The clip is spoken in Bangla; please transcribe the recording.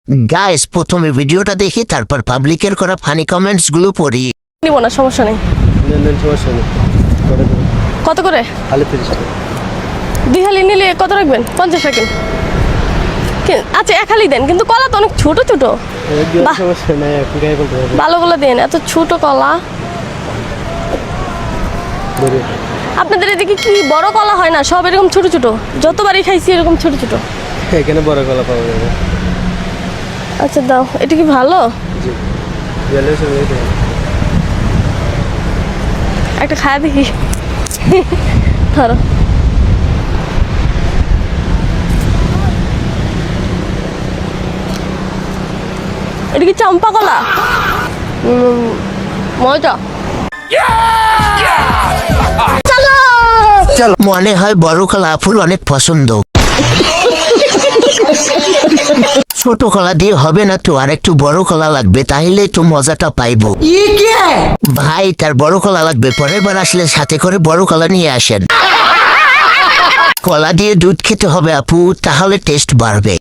গাইস প্রথমে ভিডিওটা দেখি তারপর পাবলিকের করা ফানি কমেন্টস গুলো পড়ি। নিব না, সমস্যা নেই। সমস্যা নেই। কত করে? খালি 30 টাকা। 2 হালি নিলে কত রাখবেন? 50 টাকা। আচ্ছা, 1 হালি দেন, কিন্তু কলা তো অনেক ছোট ছোট। বাহ, সমস্যা নেই, পুরাই বলতে হবে। ভালোগুলো দেন, এত ছোট কলা। আপনাদের এদিকে কি বড় কলা হয় না? সব এরকম ছোট ছোট, যতবারই খাইছি এরকম ছোট ছোট। এখানে বড় কলা পাওয়া যাবে। আচ্ছা দাও, এটা কি ভালো? জি, গেলে সঙ্গে দেন। একটা খায়া দেখি। ধরো। এটা কি চম্পা কলা? মজা। চলো, মনে হয় বড় কলা আপুর অনেক পছন্দ। ছোট কলা দিয়ে হবে না তো, আর একটু বড় কলা লাগবে, তাহলে তো মজাটা পাইবো। ভাই তার বড় কলা লাগবে, পরের বার আসলে সাথে করে বড় কলা নিয়ে আসেন। কলা দিয়ে দুধ খেতে হবে আপু, তাহলে টেস্ট বাড়বে।